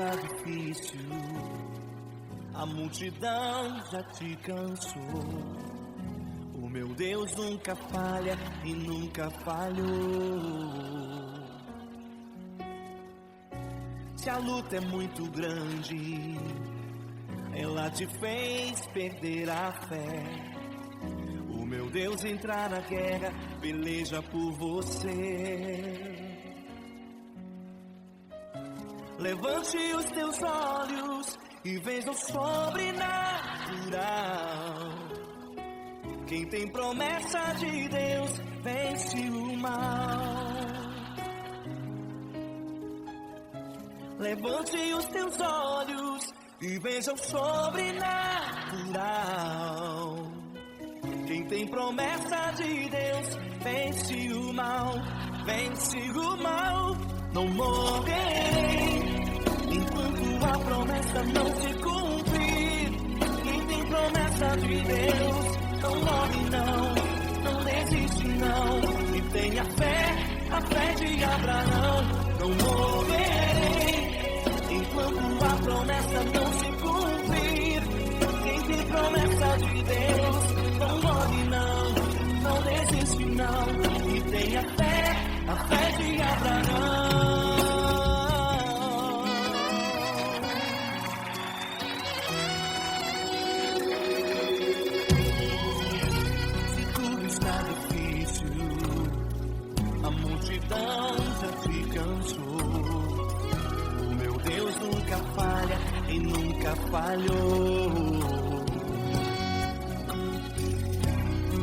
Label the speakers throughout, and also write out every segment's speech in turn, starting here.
Speaker 1: está difícil, a multidão já te cansou. O meu Deus nunca falha e nunca falhou. Se a luta é muito grande, ela te fez perder a fé. O meu Deus entrar na guerra, peleja por você. Levante os teus olhos e veja o sobrenatural. Quem tem promessa de Deus vence o mal. Levante os teus olhos e veja o sobrenatural. Quem tem promessa de Deus vence o mal, vence o mal. Não morrerei enquanto a promessa não se cumprir. Quem tem promessa de Deus não morre não, não desiste não. E tenha fé, a fé de Abraão. Não morrerei enquanto a promessa não se cumprir. Quem tem promessa de Deus não morre não, não desiste não. E tenha fé, a fé de Abraão. Se tudo está difícil, a multidão já te cansou. O meu Deus nunca falha e nunca falhou.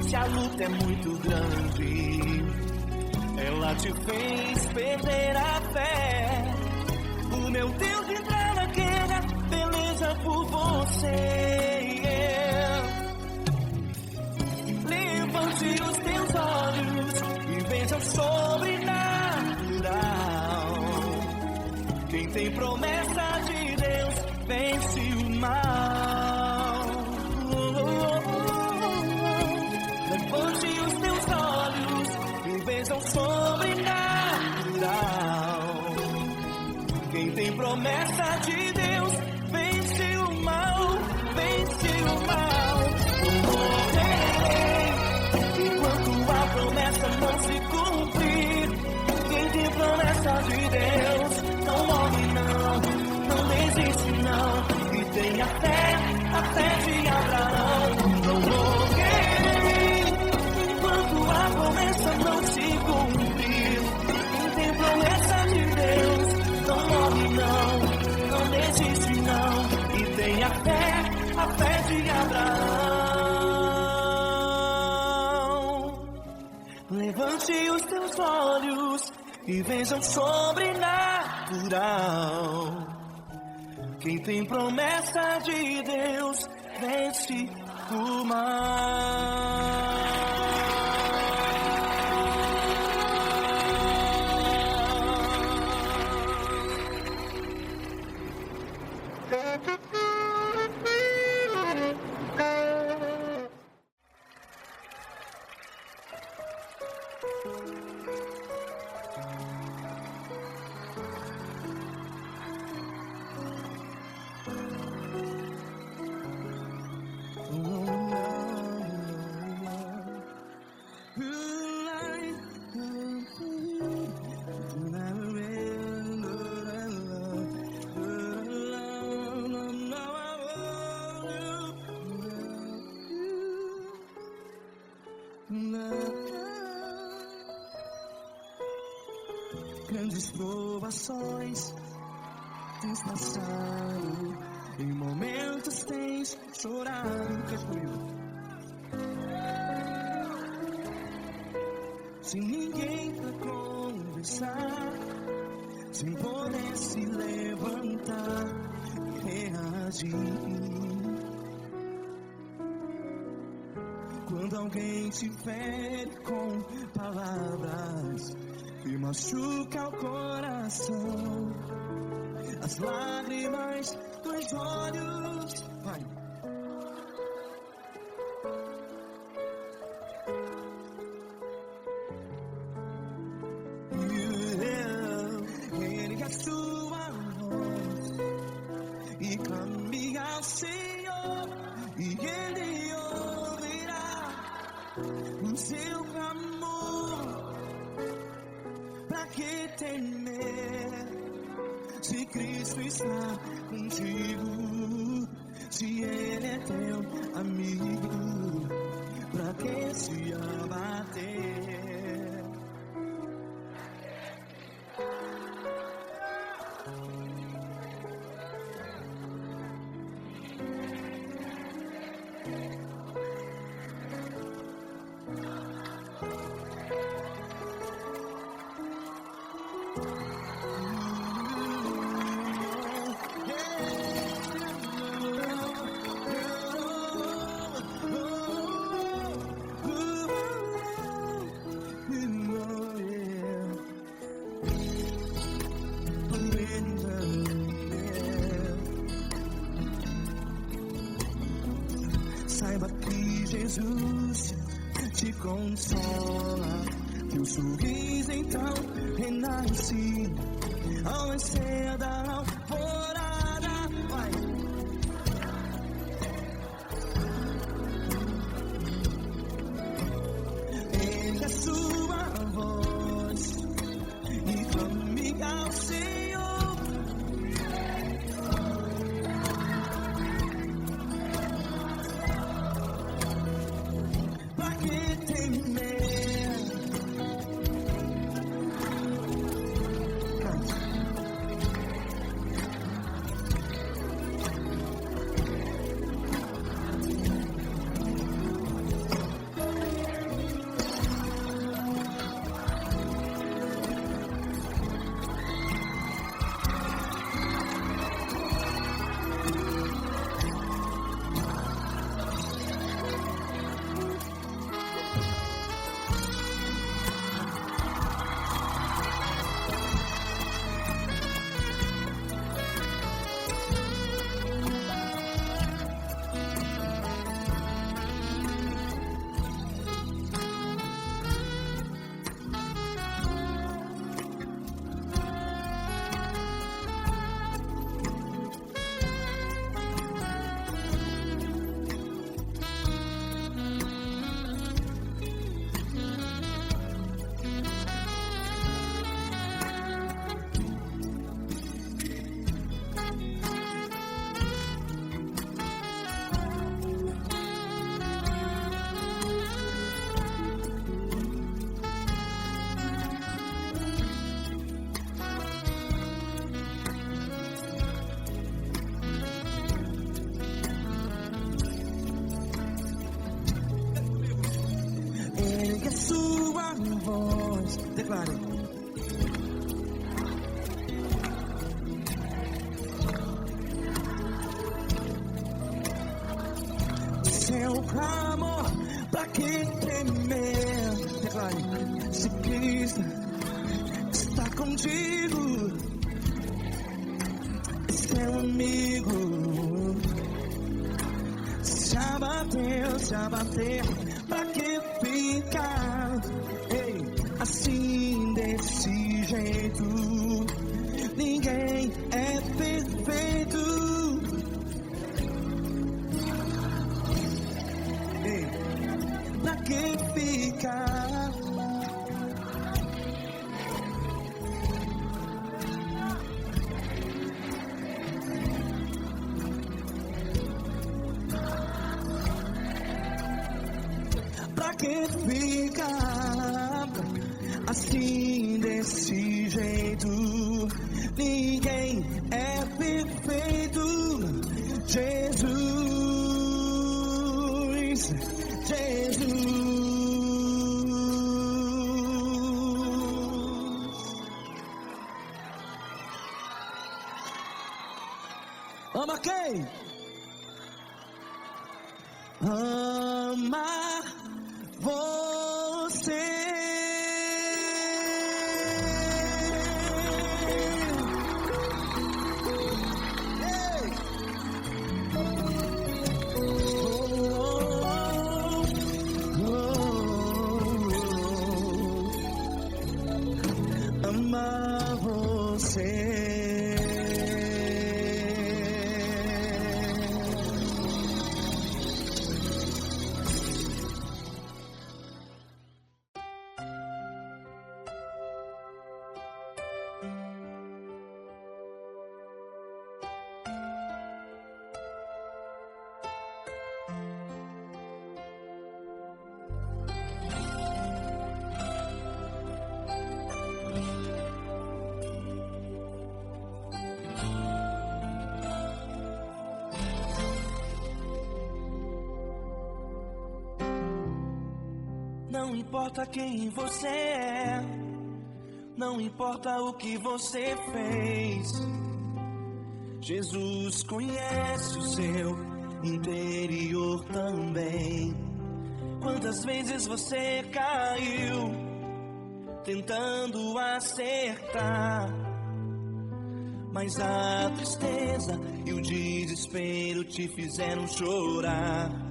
Speaker 1: Se a luta é muito grande, ela te fez perder a fé. O meu Deus entrar na guerra, beleza por você. Levante os teus olhos e veja o sobrenatural. Quem tem promessa de Deus vence o mal. Levante os teus olhos e veja o sobrenatural. Quem tem promessa de Deus vence o mal, vence o mal. Não morrerei enquanto a promessa não se cumprir. Quem tem promessa de Deus não morre não, não desiste não. E tenha fé, a fé de Abraão. Não morrerei enquanto a promessa não se cumprir. Quem tem promessa de Deus não morre não, não desiste não. E tenha fé, a fé de Abraão. Levante os teus olhos e veja o sobrenatural. Quem tem promessa de Deus vence o mal. Grandes provações tens passado, em momentos tens chorado. Sem ninguém pra conversar, sem poder se levantar e reagir. Quando alguém te fere com palavras e machuca o coração, as lágrimas dos olhos, vai. Ergue a sua voz temer? Se Cristo está contigo, se Ele é teu amigo, pra que se abater? Saiba que Jesus te consola, teu sorriso então renasce ao nascer da alvorada. Vai. Ele é sua voz e clame ao Senhor. Pra que temer? Ergue a sua voz, declare. Seu clamor, pra que temer? Declare. Se Cristo está contigo, seu amigo, se abater, pra que ficar, ei, assim desse jeito? Ninguém é perfeito. Ei, pra que ficar? Pra que ficar assim desse jeito? Ninguém é perfeito. Jesus, Jesus. Ama quem? Ama você. Ama você. Não importa quem você é, não importa o que você fez, Jesus conhece o seu interior também. Quantas vezes você caiu tentando acertar, mas a tristeza e o desespero te fizeram chorar.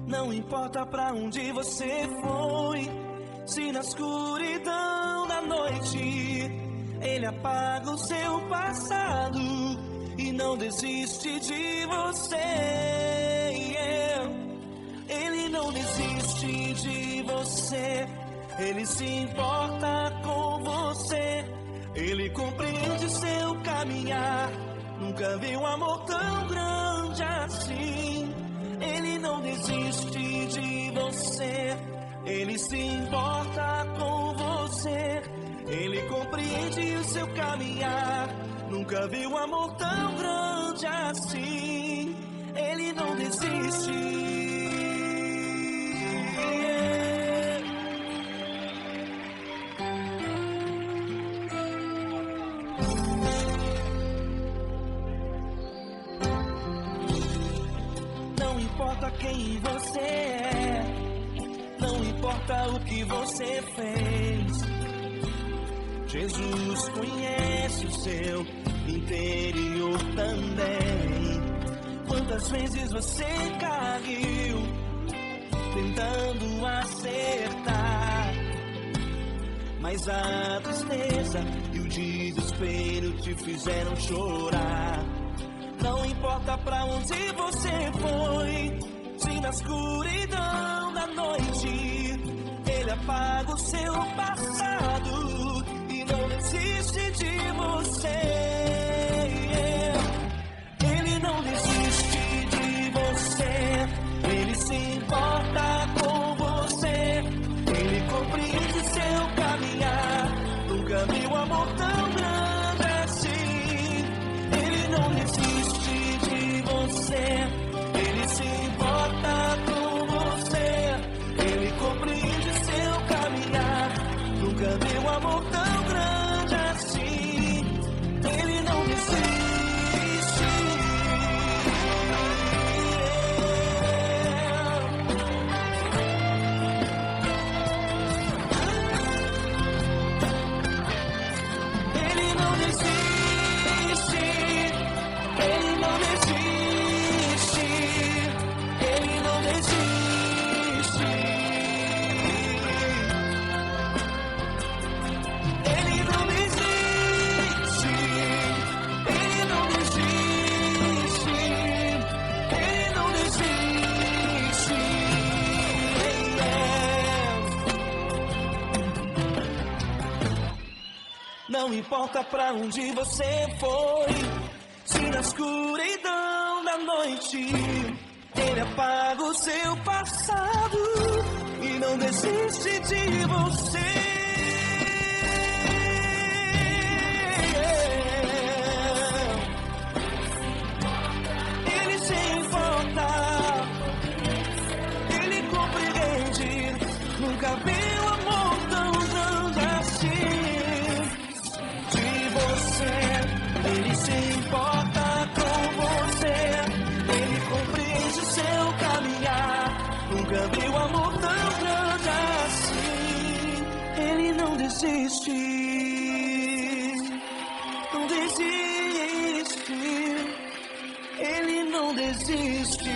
Speaker 1: Não importa pra onde você foi, se na escuridão da noite Ele apaga o seu passado e não desiste de você. Ele não desiste de você, Ele se importa com você, Ele compreende seu caminhar. Nunca vi um amor tão grande assim. Ele não desiste de você, Ele se importa com você, Ele compreende o seu caminhar. Nunca vi um amor tão grande assim. Ele não desiste. Não importa quem você é, não importa o que você fez, Jesus conhece o seu interior também. Quantas vezes você caiu tentando acertar, mas a tristeza e o desespero te fizeram chorar. Não importa pra onde você foi, se na escuridão da noite Ele apaga o seu passado e não desiste de você. Ele não desiste de você, Ele se importa com você, Ele compreende seu caminhar. Nunca vi um amor tão grande assim. Ele não desiste de você, Ele se importa com você, Ele compreende seu caminhar. Nunca vi um amor tão grande assim. Ele não desiste. Ele não desiste. Ele não desiste. Ele não desiste. Ele não desiste. Ele não desiste. Ele não desiste. Não importa pra onde você foi, se na escuridão da noite Ele apaga o seu passado e não desiste de você. Ele se importa, Ele compreende. Nunca vi um amor tão grande assim. De você, Ele se importa com você, Ele compreende o seu caminhar. Nunca vi um amor tão grande assim. Ele não desiste, não desiste, Ele não desiste.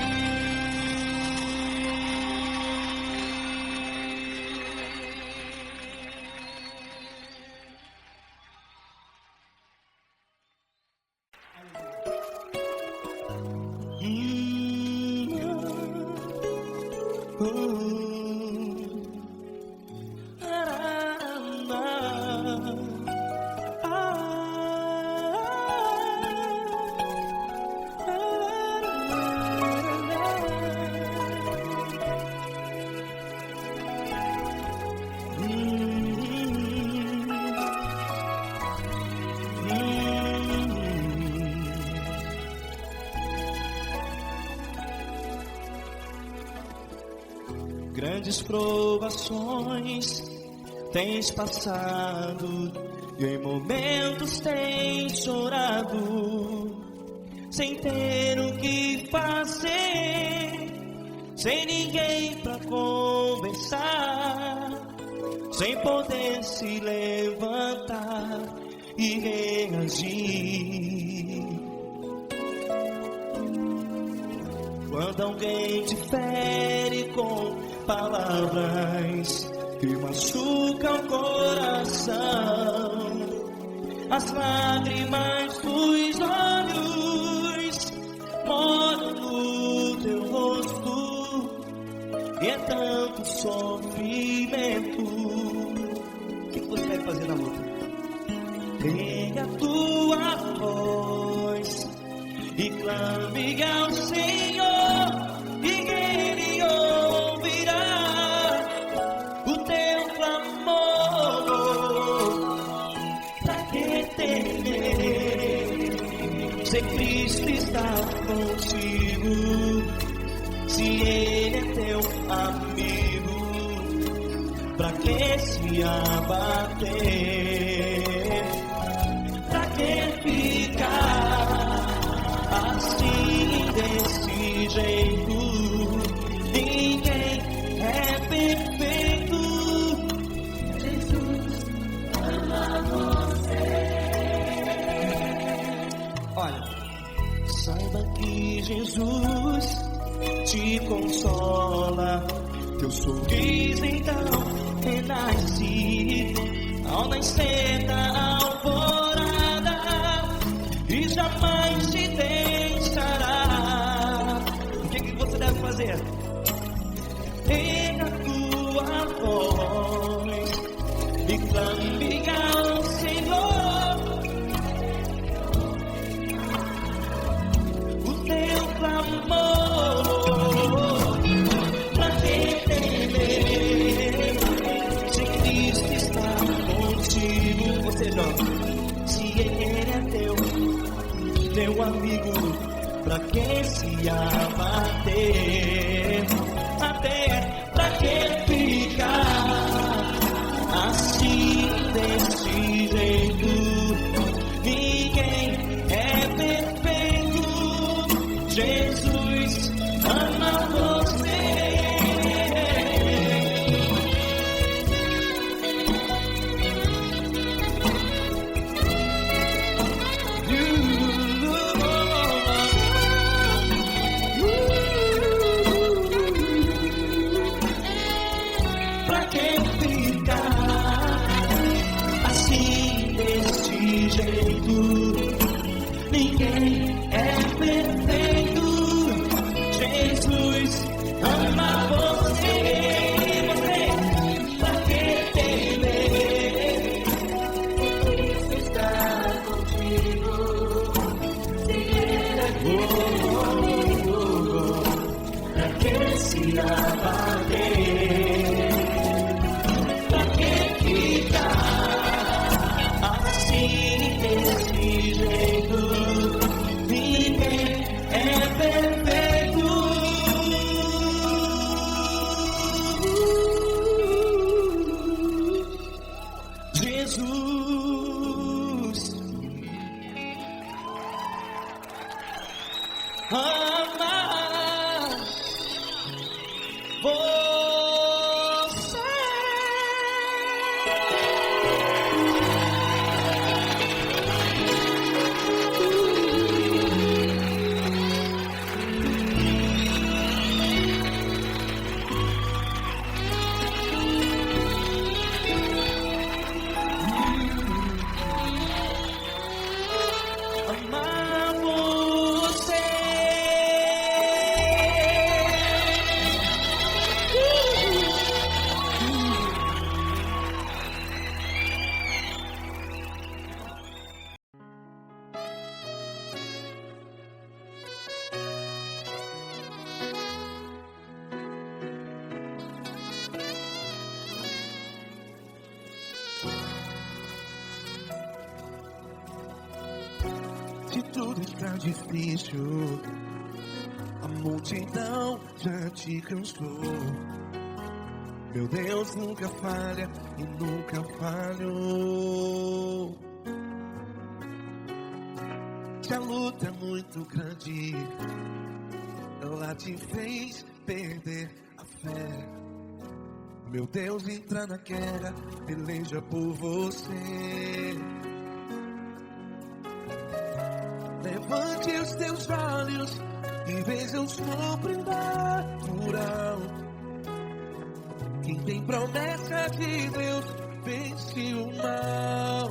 Speaker 1: grandes provações tens passado, e em momentos tens chorado, sem ter o que fazer, sem ninguém pra conversar, sem poder se levantar e reagir. Quando alguém te fere com palavras que machucam o coração, as lágrimas dos olhos molham no teu rosto, e é tanto sofrimento. O que você vai fazer na luta? Pega a tua voz e clame ao Senhor, e Ele ouvirá o teu clamor. Pra que temer, se Cristo está contigo, se Ele é teu amigo? Pra que se abater? Pra que ficar assim, desse jeito? Ninguém é perfeito. Jesus ama você. Olha, saiba que Jesus te consola, teu sorriso então renasce ao nascer da alvorada, e jamais te deixará. O que você deve fazer? Pega a tua voz e clame ao Senhor, o teu clamor. Pra que temer, se Cristo está contigo? Você joga. Se Ele é teu amigo, pra que se abater? Até pra que ficar assim, desse jeito? Ninguém é perfeito. Jesus ama você. Pra que ficar assim, desse jeito? Ninguém é perfeito. Jesus ama você. Pra que temer? Cristo está contigo. Se Ele é pra que se abater? Pra que ficar assim, desse jeito? Ninguém é perfeito. Jesus ama você. Amar você.
Speaker 2: Se tudo está difícil, a multidão já te cansou.
Speaker 1: Meu Deus nunca falha e nunca falhou. Se a luta é muito grande, ela te fez perder a fé. Meu Deus entra na guerra, peleja por você. Levante os teus olhos e veja o sobrenatural. Quem tem promessa de Deus vence o mal.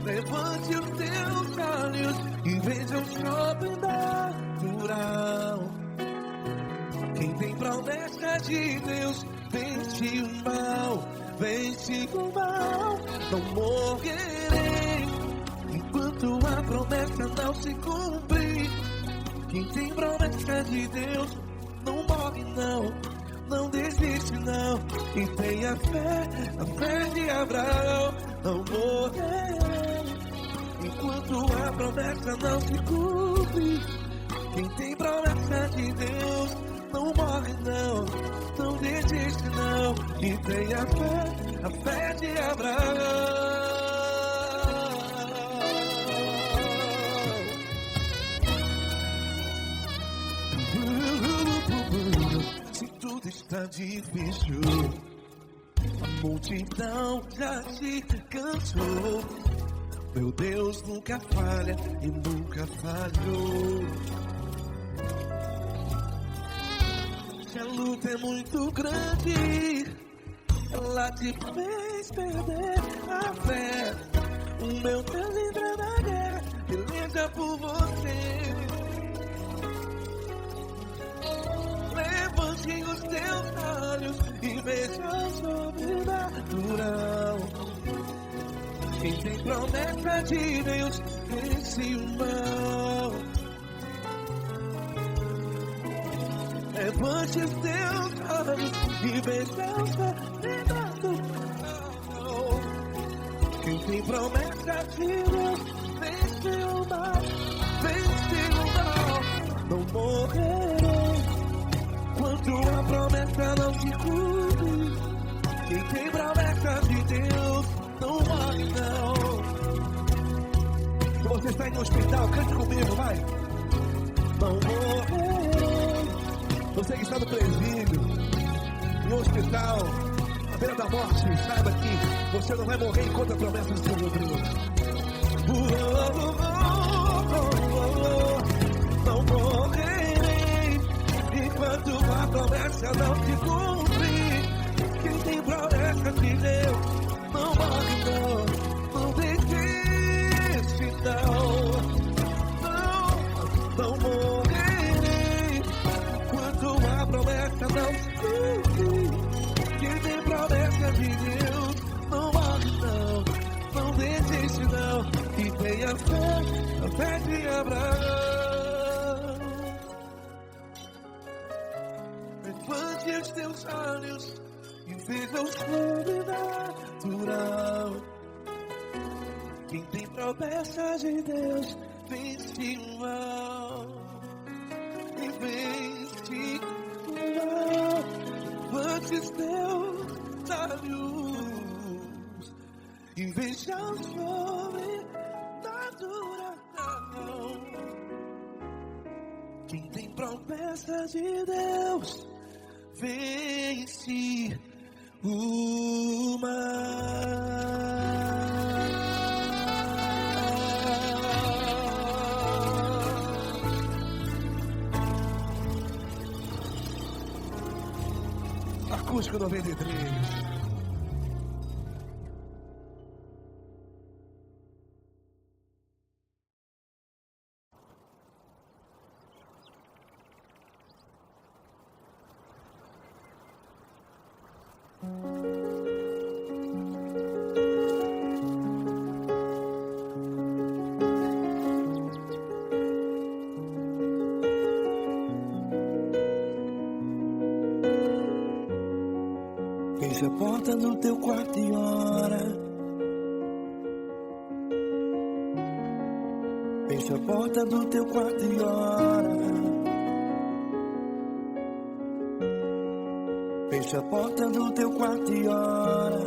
Speaker 1: Levante os teus olhos e veja o sobrenatural. Quem tem promessa de Deus vence o mal, vence o mal. Não morrerei enquanto a promessa não se cumprir. Quem tem promessa de Deus não morre não, não desiste não. E tenha fé, a fé de Abraão. Não morrerei enquanto a promessa não se cumpre. Quem tem promessa de Deus não morre não, não desiste não. E tenha fé, a fé de Abraão. Se tudo está difícil, a multidão já se cansou. Meu Deus nunca falha e nunca falhou. Se a luta é muito grande, ela te fez perder a fé. O meu Deus entra na guerra, peleja por você. Levante os teus olhos e veja o sobrenatural. Quem tem promessa de Deus vence o mal. Levante os teus olhos e veja o sobrenatural. Quem tem promessa de Deus vence o mal, vence o mal. Não morrerei enquanto a promessa não se cumpre. Quem tem promessa de Deus não morre não. Se você está no hospital, cante comigo, vai. Não morrerei. Você que está no presídio, no hospital, à beira da morte, saiba que você não vai morrer enquanto a promessa não se cumprir. Não morrerei enquanto a promessa não se cumprir. Quem tem promessa de Deus não morre não, não desiste não. Não morrerei enquanto a promessa não se cumprir. Quem tem promessa de Deus não morre não, não desiste não. E tenha fé, a fé de Abraão. Levante os teus olhos e veja o sobrenatural. Quem tem promessa de Deus vence o mal, e vence o mal. Levante os teus olhos e veja o sobrenatural. Quem tem promessa de Deus vence o mal. Acústico 93. Fecha a porta do teu quarto e ora. Fecha a porta do teu quarto e ora. Fecha a porta do teu quarto e ora.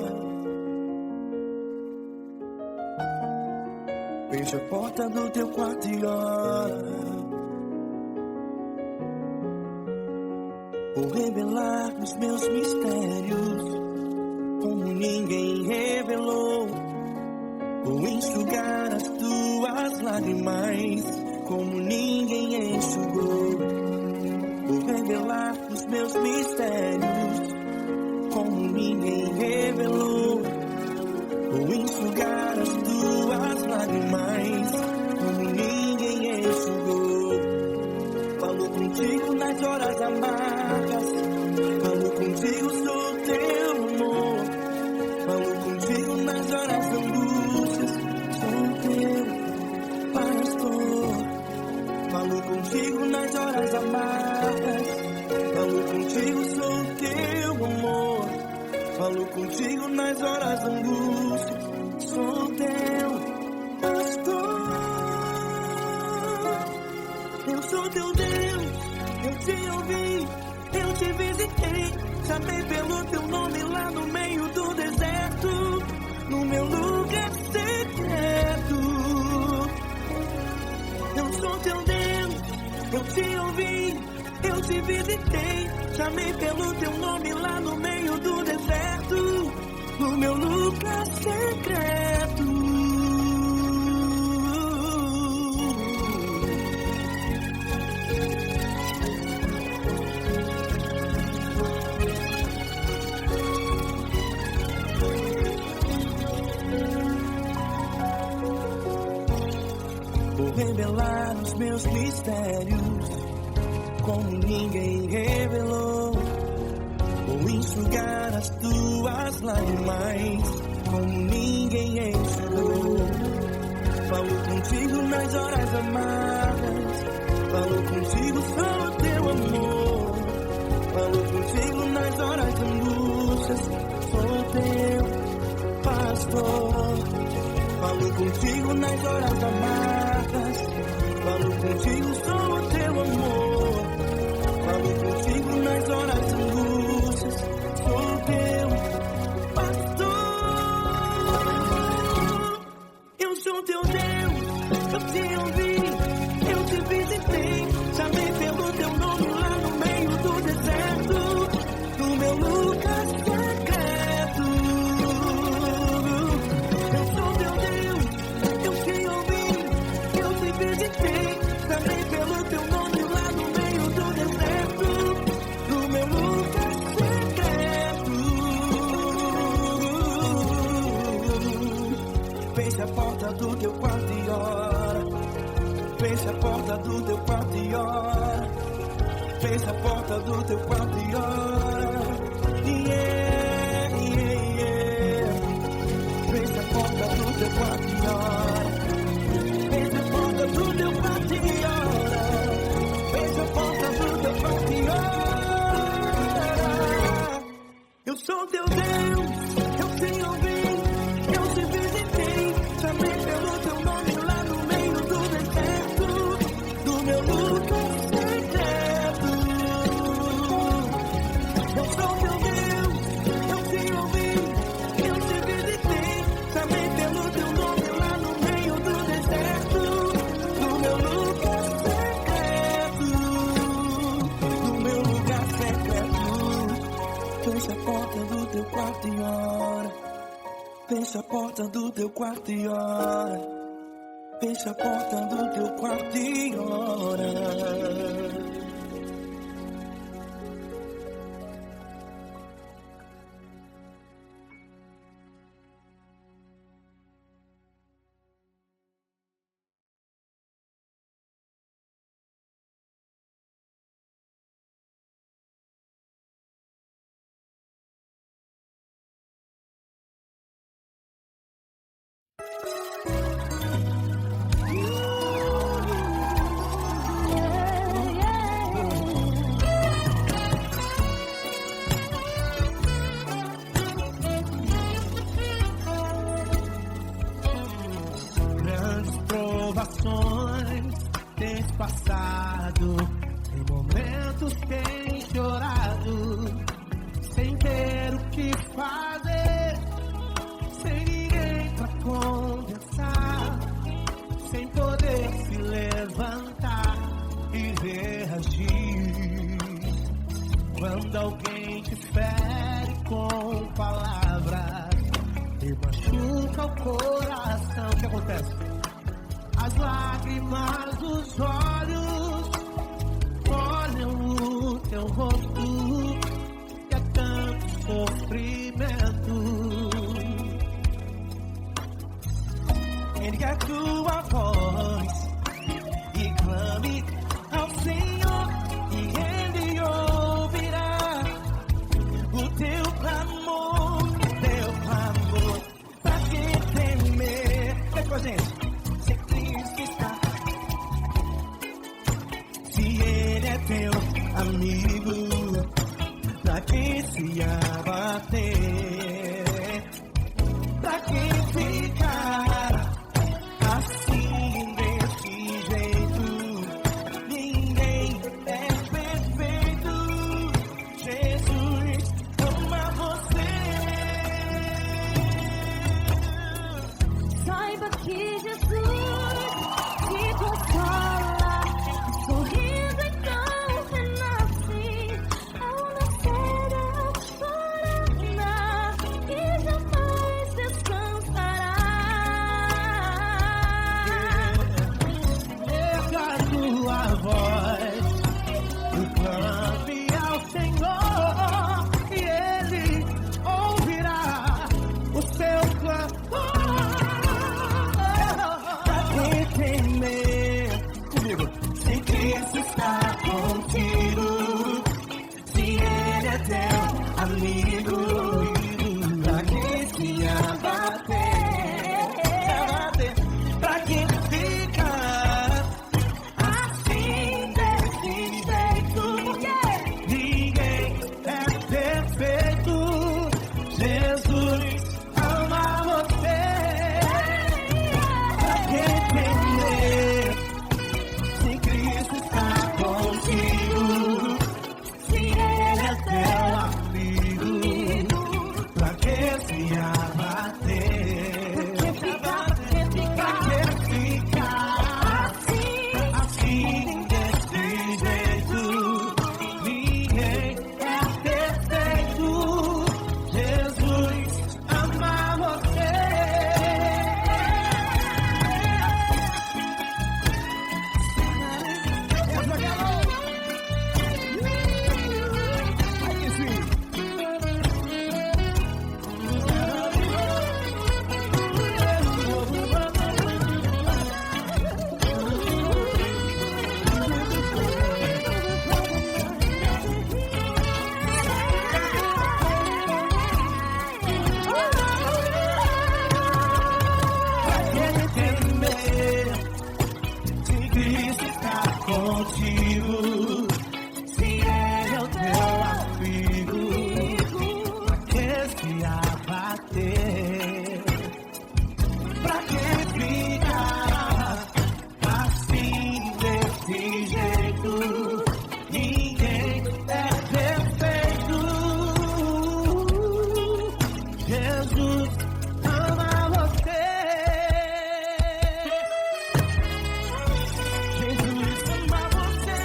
Speaker 1: Fecha a porta do teu quarto e ora. Vou revelar os meus mistérios como ninguém revelou. Vou enxugar as tuas lágrimas como ninguém enxugou. Vou revelar os meus mistérios como ninguém revelou. Vou enxugar as tuas lágrimas como ninguém enxugou. Falo contigo nas horas amargas, falo contigo, sou teu amor. Falo contigo nas horas de angústias, sou teu pastor. Falo contigo nas horas amargas, falo contigo, sou teu amor. Falo contigo nas horas de angústias, sou teu pastor. Eu sou teu Deus, eu te ouvi, eu te visitei. Chamei pelo teu nome lá no meio do deserto, no meu lugar secreto. Eu sou teu Deus, eu te ouvi, eu te visitei. Chamei pelo teu nome lá no meio do deserto, no meu lugar secreto. Vou revelar os meus mistérios como ninguém revelou. Vou enxugar as tuas lágrimas como ninguém enxugou. Falo contigo nas horas amargas, falo contigo, sou teu amor. Falo contigo nas horas de angústias, sou teu pastor. Falo contigo nas horas amargas, falo contigo, sou teu amor. Falo contigo nas horas de angústias, sou teu pastor. Eu sou teu Deus, eu te ouvi, eu te visitei. Chamei pelo teu nome lá no meio do deserto, no meu lugar secreto. Eu sou teu Deus, eu te ouvi, eu te visitei. Chamei pelo teu nome lá no meio do deserto, no meu lugar secreto. Fecha a porta do teu quarto e ora. Fecha a porta do teu quarto e ora. Fecha a porta do teu quarto e ora. Yeah, yeah, yeah. Fecha a porta do teu quarto e ora. Fecha a porta do teu quarto e ora. Fecha a porta do teu quarto e ora. Eu sou teu Deus, eu te ouvi, eu te visitei. Chamei pelo teu nome lá no meio do deserto, do meu lugar secreto. Eu sou teu Deus, eu te ouvi, eu te visitei. Chamei pelo teu nome lá no meio do deserto, do meu lugar secreto, do meu lugar secreto. Fecha a porta do teu quarto e ora. Fecha a porta do teu quarto e ora. Fecha a porta do teu quarto e ora. passado, em momentos tem chorado, sem ter o que fazer, sem ninguém pra conversar, sem poder se levantar e reagir. Quando alguém te fere com palavras e machuca o coração, o que acontece? As lágrimas dos olhos olham o teu rosto e é tanto sofrimento. Ergue a tua voz e clame ao Senhor e Ele ouvirá o teu clamor, pra que temer? Vem com a gente. Se Cristo está, se Ele é teu amigo, pra que se abater? Pra que ficar assim desse jeito? Ninguém é perfeito. Jesus ama você.
Speaker 2: Saiba que Jesus te consola, sorrindo então renasce ao nascer ao chorar e jamais descansará.
Speaker 1: Erga a tua voz e clame ao Senhor e Ele ouvirá o seu clamor. Pra que temer? Comigo. Se Cristo está contigo, se Ele é teu amigo, pra que se abater? Pra que ficar assim desse jeito? Ninguém é perfeito. Jesus ama você. Pra que temer? Se Cristo está contigo, se Ele é teu amigo, pra que se abater? Pra que ficar assim desse jeito? Ninguém é perfeito. Jesus ama você. Aí sim. Pra que temer? Se Cristo está contigo, se Ele é o teu amigo, pra que se abater? Pra que ficar assim desse jeito? Ninguém é perfeito. Jesus ama você. Jesus ama você.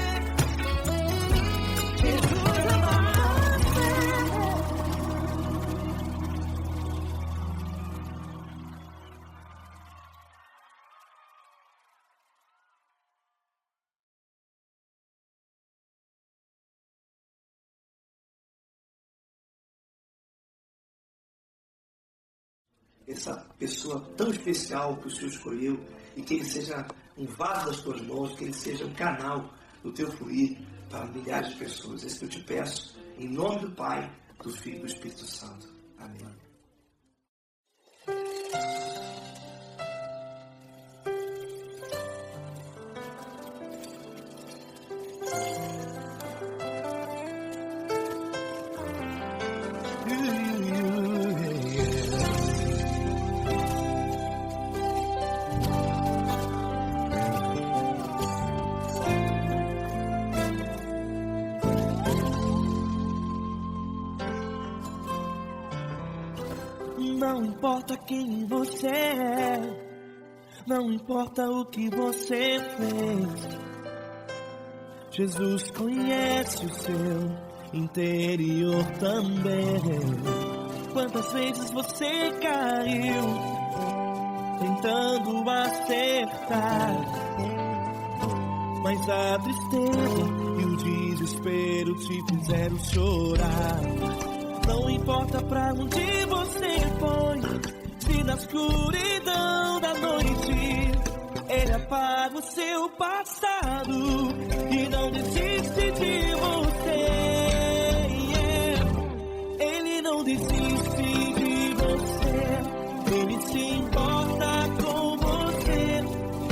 Speaker 1: Jesus ama você.
Speaker 3: Essa pessoa tão especial que o Senhor escolheu, e que ele seja um vaso das tuas mãos, que ele seja um canal do teu fluir para milhares de pessoas. É isso que eu te peço, em nome do Pai, do Filho e do Espírito Santo. Amém.
Speaker 1: importa quem você é, não importa o que você fez, Jesus conhece o seu interior também. Quantas vezes você caiu tentando acertar, mas a tristeza e o desespero te fizeram chorar. Não importa pra onde você foi, se na escuridão da noite Ele apaga o seu passado e não desiste de você. Ele não desiste de você, Ele se importa com você,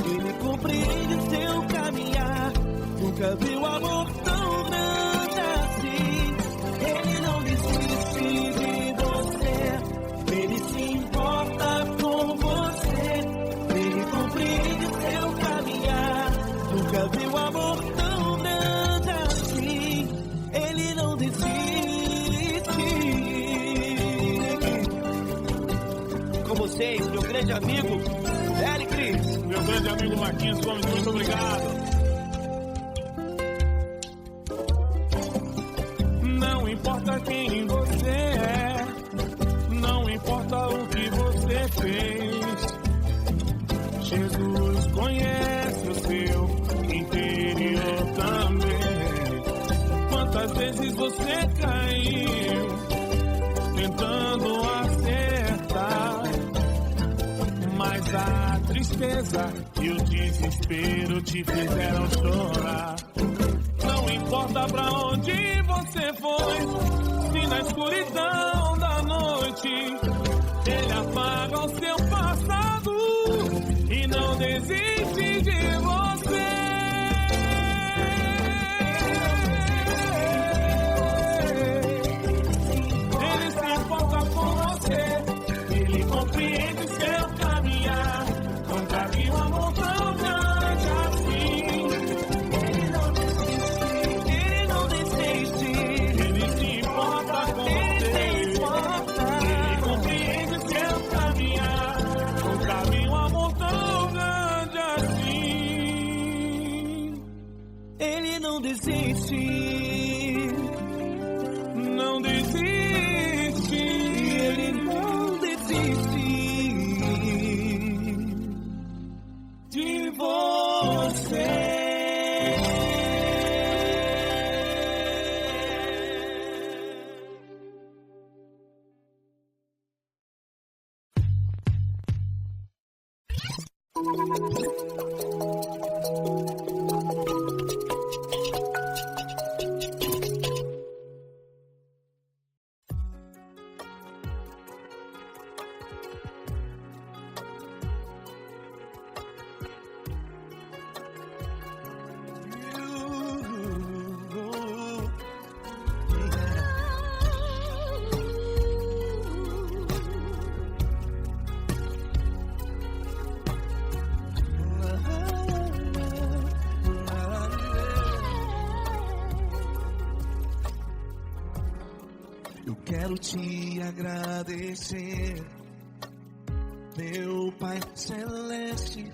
Speaker 1: Ele compreende seu caminhar. Nunca viu amor tão grande assim. Ele não desiste de você, Ele se importa com você, Ele compreende seu caminhar. Nunca viu amor tão grande assim. Ele não desiste. Com vocês, meu grande amigo Eli Cris.
Speaker 4: Meu grande amigo Marquinhos Gomes, muito obrigado. Não importa quem você é, não importa o que você fez, Jesus conhece o seu interior também. Quantas vezes você caiu tentando acertar, mas a tristeza e o desespero te fizeram chorar. Não importa pra onde você foi, se na escuridão da noite Ele apaga o seu passado e não desiste de você. Ele se importa com você, Ele compreende seu caminhar. Nunca viu amor tão grande assim. Ele não desiste, Ele se importa com você, Ele compreende seu caminhar. Nunca viu amor tão grande assim.
Speaker 1: Ele não desiste,
Speaker 4: Não desiste,
Speaker 1: Ele não desiste
Speaker 4: de você.
Speaker 1: Eu quero te agradecer, meu Pai Celeste,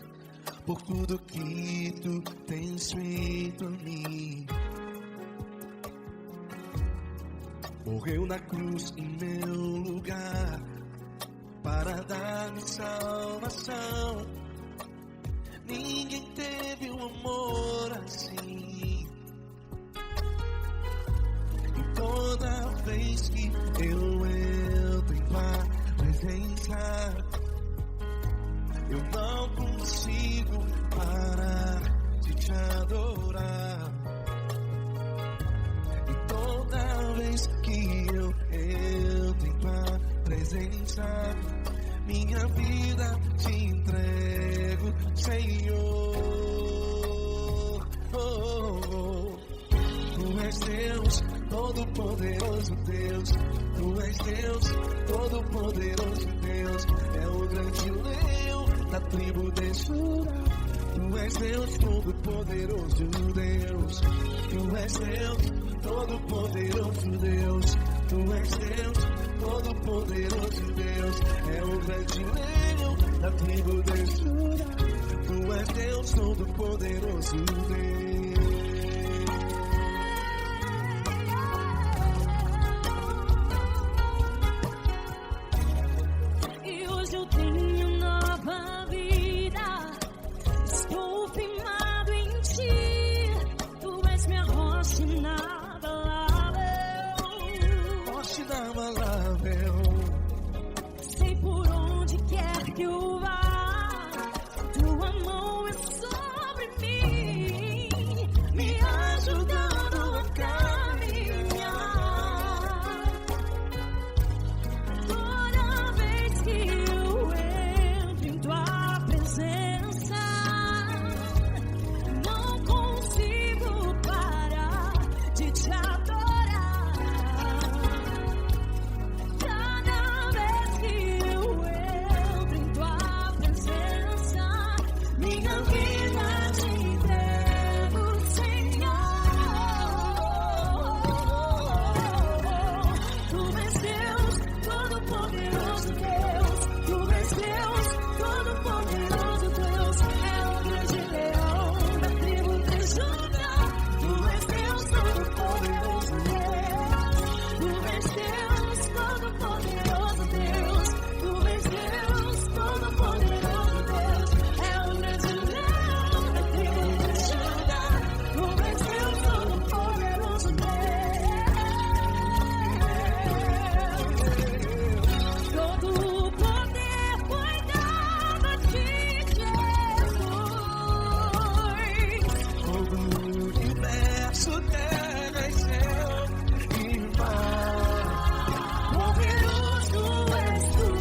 Speaker 1: por tudo que Tu tens feito a mim. Morreu na cruz em meu lugar para dar-me salvação. Ninguém teve um amor assim. E toda vez que eu entro em Tua presença, eu não consigo parar de Te adorar. E toda vez que eu entro em Tua presença, minha vida Te entrego, Senhor. Tu és Deus, Todo-Poderoso Deus. Tu és Deus, Todo-Poderoso Deus. É o grande leão da tribo de Judá. Tu és Deus, Todo-Poderoso Deus. Tu és Deus, Todo-Poderoso Deus. Tu és Deus, todo-poderoso Deus. É o grande leão da tribo de Judá. Tu és Deus, todo-poderoso Deus.
Speaker 2: E hoje eu tenho nova vida. Estou firmado em ti. Tu és minha rocha inabalável.
Speaker 1: Rocha inabalável.
Speaker 2: Sei por onde quer que eu vá. Tua mão é sobre mim, me ajudando a caminhar. Toda vez que eu entro em tua presença, não consigo parar de te adorar. Cada vez que eu entro em tua presença, minha vida te entrego, Senhor. Tu és Deus, todo-poderoso Deus. Tu és Deus, todo-poderoso Deus. É o grande leão da tribo de Judá. Tu és Deus, todo-poderoso Deus. Tu és Deus, todo-poderoso Deus. Tu és Deus, todo-poderoso Deus. É o grande leão da tribo de Judá. Tu és Deus, todo-poderoso Deus. Todo o poder foi dado a ti, Jesus.
Speaker 1: Todo o universo, terra e céu e mar.
Speaker 2: Poderoso és tu,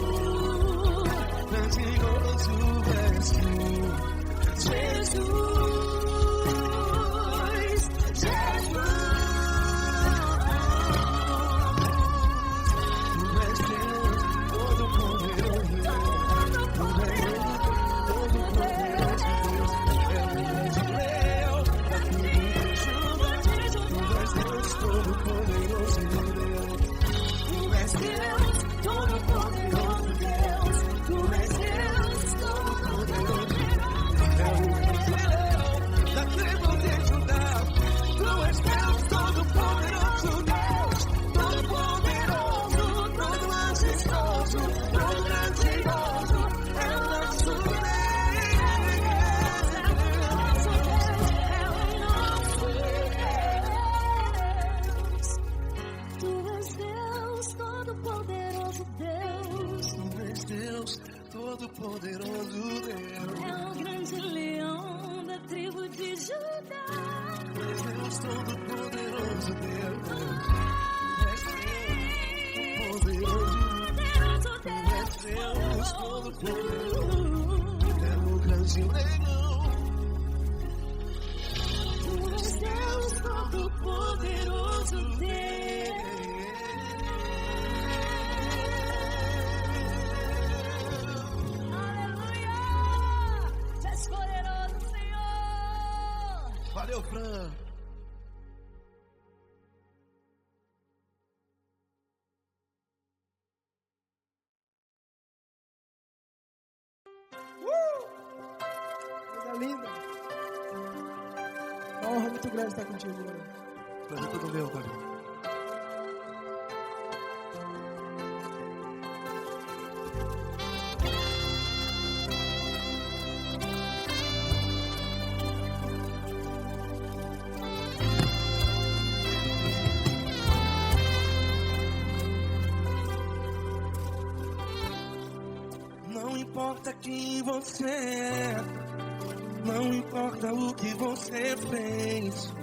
Speaker 1: Grandioso és tu,
Speaker 2: Jesus, Jesus.
Speaker 1: Tu és Deus, todo-poderoso Deus. Todo-poderoso Deus. É o grande leão da tribo de Judá. Tu és Deus, todo-poderoso Deus.
Speaker 2: Tu és Deus, todo-poderoso Deus. Tu és Deus, todo-poderoso Deus.
Speaker 1: É o grande leão da tribo de Judá. Tu és Deus, todo-poderoso Deus. Todo-poderoso, todo majestoso, todo grandioso. É o nosso Deus.
Speaker 2: Tu és Deus, todo-poderoso Deus.
Speaker 1: Tu és Deus, todo-poderoso Deus.
Speaker 2: É o grande leão da tribo de Judá.
Speaker 1: Tu és Deus, todo-poderoso Deus. Tu és Deus,
Speaker 2: Poderoso
Speaker 1: todo-poderoso.
Speaker 2: Deus.
Speaker 1: É o grande leão.
Speaker 2: Tu és Deus, todo-poderoso Deus. Aleluia! Tu és poderoso, Senhor.
Speaker 1: Valeu, Fran.
Speaker 5: Coisa linda. Uma honra muito grande estar contigo, Glória.
Speaker 1: Prazer todo meu, Fabinho. Não importa quem você é, não importa o que você fez,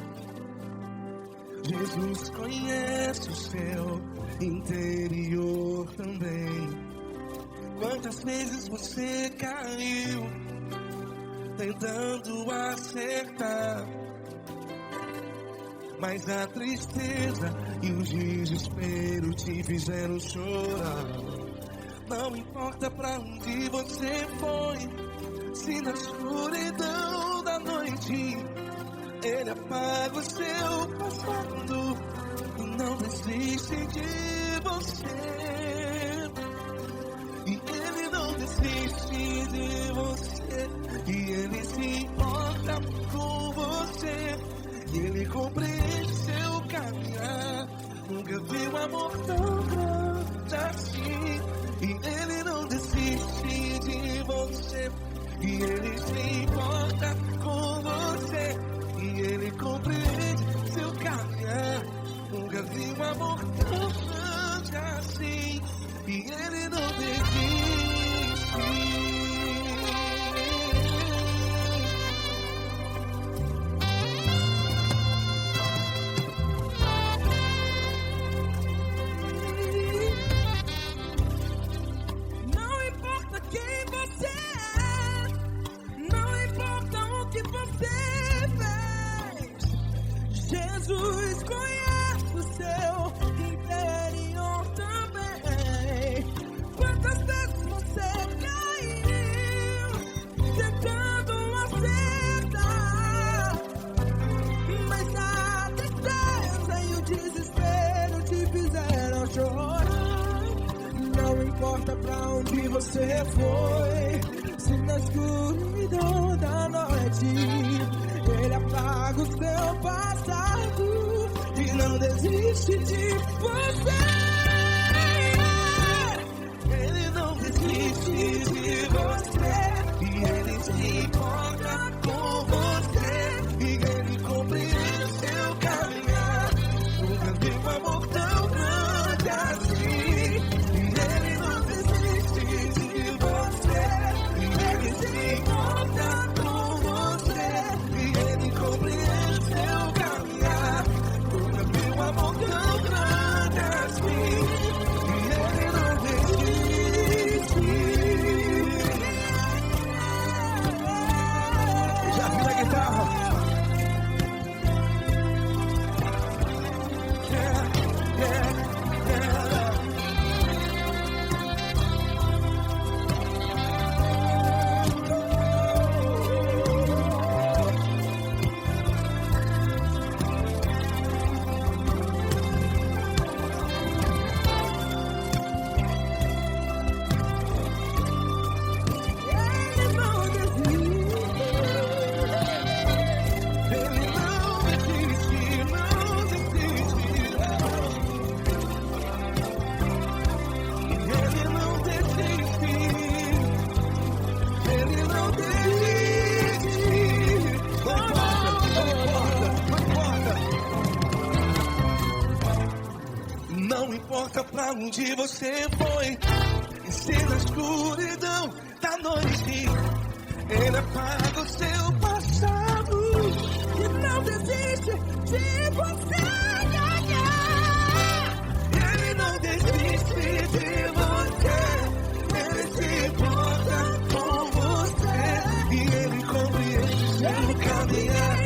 Speaker 1: Jesus conhece o seu interior também. Quantas vezes você caiu tentando acertar, mas a tristeza e o desespero te fizeram chorar. Não importa pra onde você foi, se na escuridão da noite Ele apaga o seu passado, não desiste de você. E Ele não desiste de você. E Ele se importa com você. E Ele compreende seu caminhar. Nunca vi um amor tão grande assim. E Ele não desiste de você. E Ele se importa com você. E Ele compreende seu caminhar. Nunca vi um amor tão grande assim. E Ele não desiste.
Speaker 2: Não importa quem você é, não importa o que você fez, Jesus conhece o seu interior também. Quantas vezes você caiu tentando acertar, mas a tristeza e o desespero te fizeram chorar. Não importa pra onde você foi, se na escuridão da noite Ele apaga o seu passado e não desiste de você.
Speaker 1: Ele não desiste de você. E Ele se importa com você. E Ele compreende seu caminhar. Nunca vi um amor tão grande assim. E Ele não desiste de você. E Ele se importa com você. E Ele compreende seu caminhar. Nunca vi um amor tão grande assim. E Ele não desiste. Já vi a guitarra.
Speaker 2: Ele não desiste.
Speaker 1: Ele não desiste, não desiste. Ele não desiste. Ele não desiste. Não importa pra onde você foi, e se na escuridão da noite Ele apaga o seu passado.
Speaker 2: E não desiste de você.
Speaker 1: Ele não desiste de você. Ele se importa com você. E Ele compreende seu caminhar.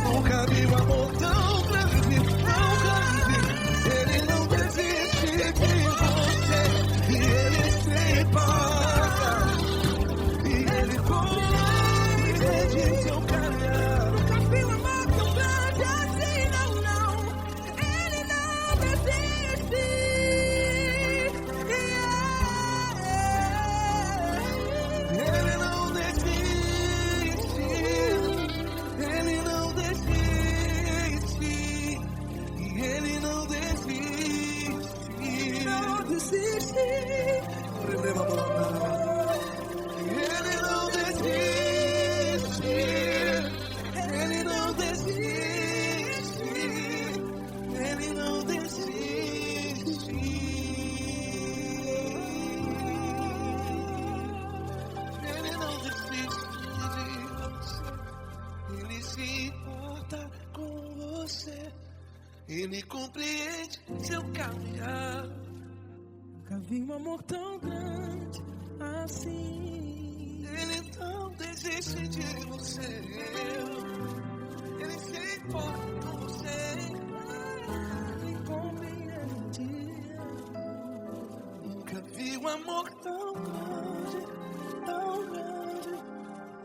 Speaker 1: Nunca vi um amor tão grande, tão grande. Ele não desiste de você. E Ele se importa. E Ele compreende seu caminhar.
Speaker 2: Nunca vi um amor tão grande assim, não, não. Ele não desiste.
Speaker 1: Ele não desiste. Ele não desiste. E Ele não desiste.
Speaker 2: Não desiste.
Speaker 1: Ele não desiste. Ele não desiste. Ele não desiste. Ele não desiste de você. Ele se importa com você. Ele compreende seu caminhar.
Speaker 2: Nunca vi um amor tão grande assim.
Speaker 1: Ele não desiste de você. Ele se importa com você.
Speaker 2: Ele compreende.
Speaker 1: Nunca vi um amor tão grande,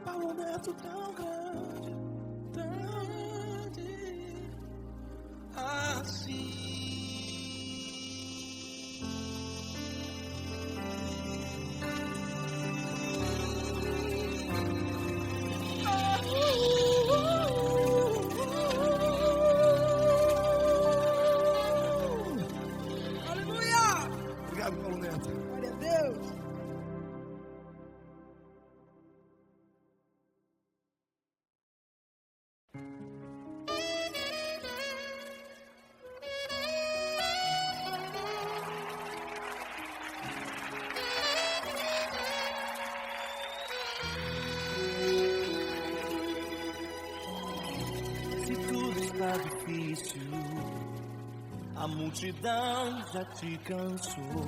Speaker 1: Paulo Neto tão grande, assim. está difícil, a multidão já te cansou.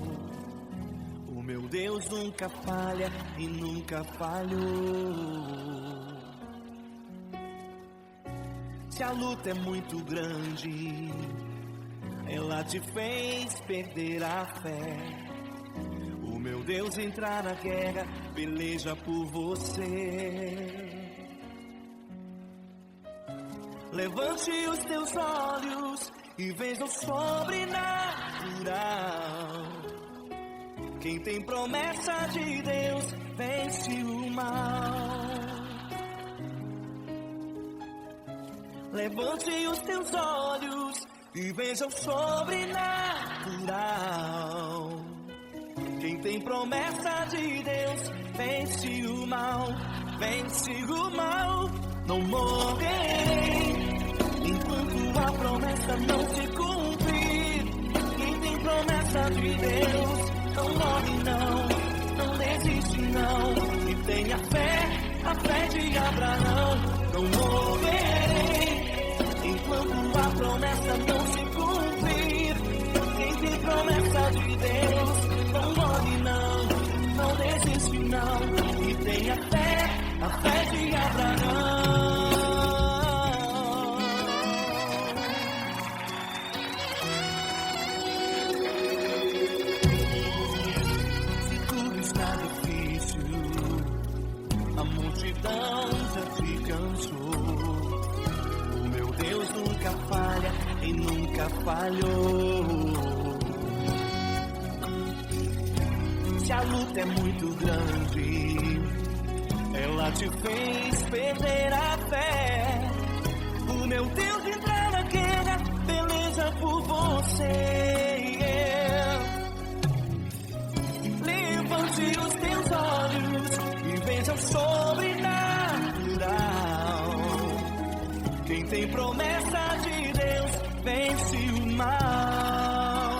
Speaker 1: O meu Deus nunca falha e nunca falhou. Se a luta é muito grande, ela te fez perder a fé. O meu Deus entrar na guerra, peleja por você. Levante os teus olhos e veja o sobrenatural. Quem tem promessa de Deus vence o mal. Levante os teus olhos e veja o sobrenatural. Quem tem promessa de Deus vence o mal, vence o mal. Não morrerei enquanto a promessa não se cumprir. Quem tem promessa de Deus não morre não, não desiste não. E tenha fé, a fé de Abraão. Não morrerei enquanto a promessa não se cumprir. Quem tem promessa de Deus não morre não, não desiste não. E tenha fé, a fé de Abraão. Se tudo está difícil, a multidão já te cansou. O meu Deus nunca falha e nunca falhou. Se a luta é muito grande, ela te fez perder a fé. O meu Deus entrar na guerra, beleza por você. Levante os teus olhos e veja o sobrenatural. Quem tem promessa de Deus vence o mal.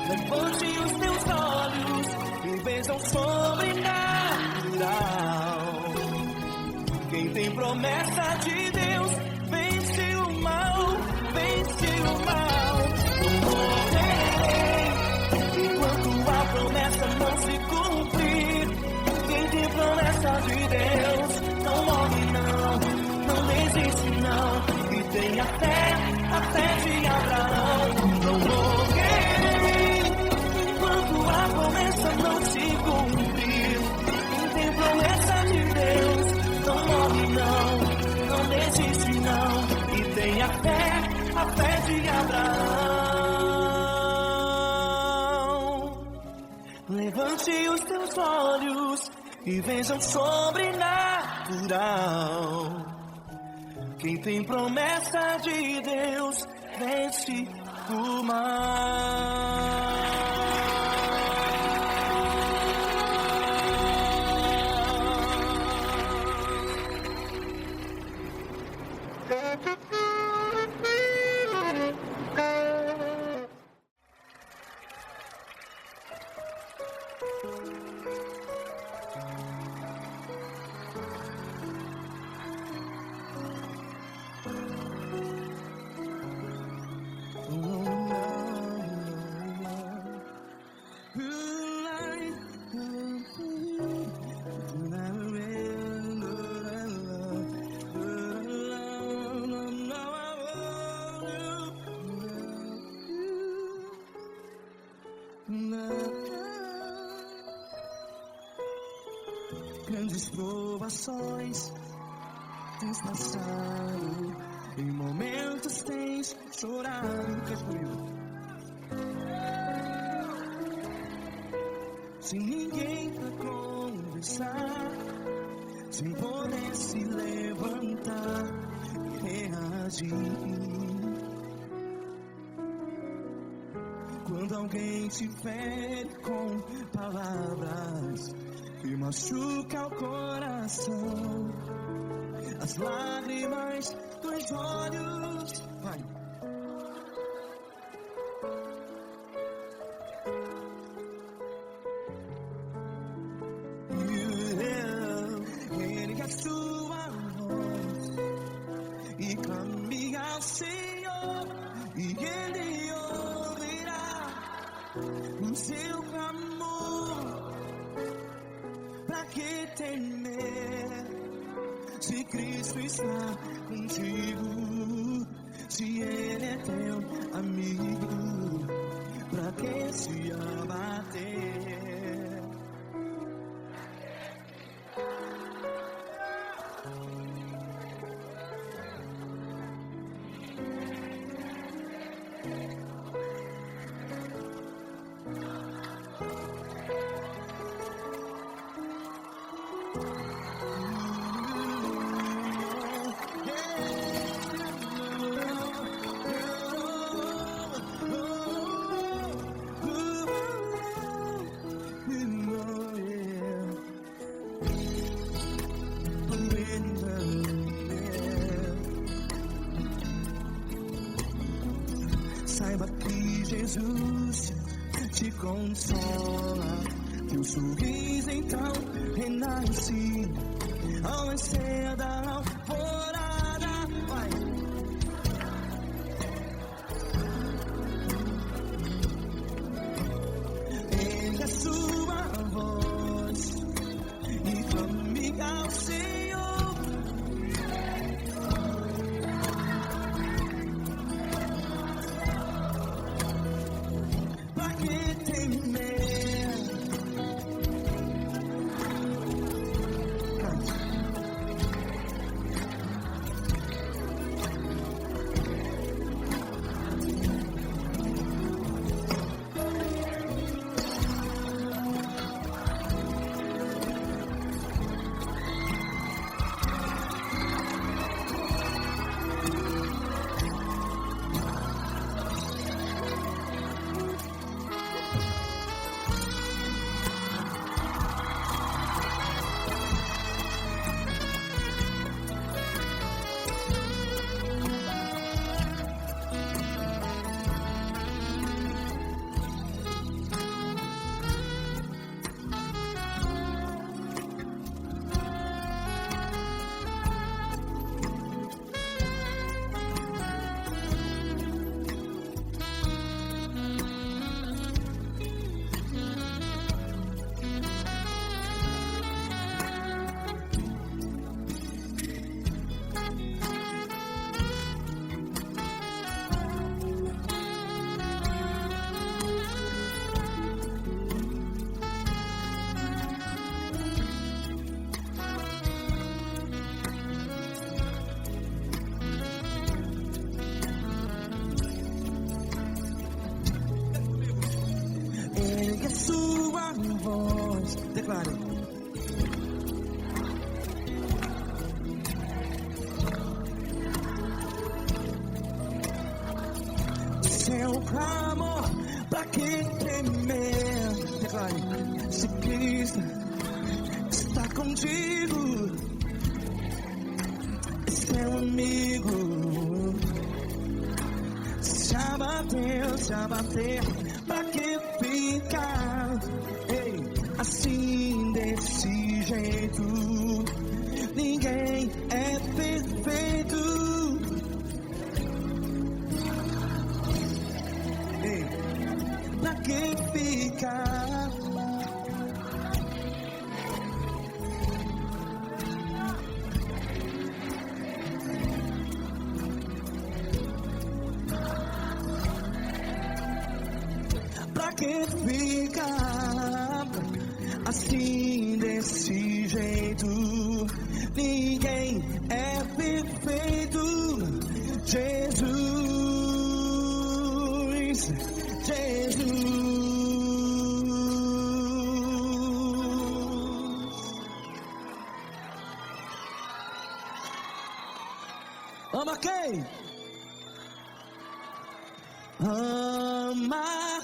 Speaker 1: Levante os teus olhos e veja o sobrenatural. Quem tem promessa de Deus vence o mal, vence o mal. Não morrerei enquanto a promessa não se cumprir. Quem tem promessa de Deus não morre não, não desiste não. E tenha fé, a fé de Abraão. Não morrerei enquanto a promessa não se cumprir. Quem tem promessa de Deus não morre não, não desiste não. E tenha fé, a fé de Abraão. Levante os teus olhos e veja o sobrenatural. Quem tem promessa de Deus vence o mal. Grandes provações tens passado, em momentos tens chorado. Cante comigo. Sem ninguém pra conversar, sem poder se levantar e reagir. Quando alguém te fere com palavras que machuca o coração, as lágrimas dos olhos. Vai. Ergue a sua voz temer? Se Cristo está contigo, se Ele é teu amigo, pra que se abater? Saiba que Jesus te consola, teu sorriso então renasce ao nascer da alvorada. Vai. Erga sua voz e clame ao Senhor. Pra que temer? Ergue sua voz, declare. Seu clamor, pra que temer? Declare. Se Cristo está contigo, seu amigo, se abater, pra que ficar, ei, assim desse jeito? Ninguém é perfeito. Ei, pra que ficar? Pra que ficar assim desse jeito? Ninguém é perfeito. Jesus, Jesus. Ama quem? Ama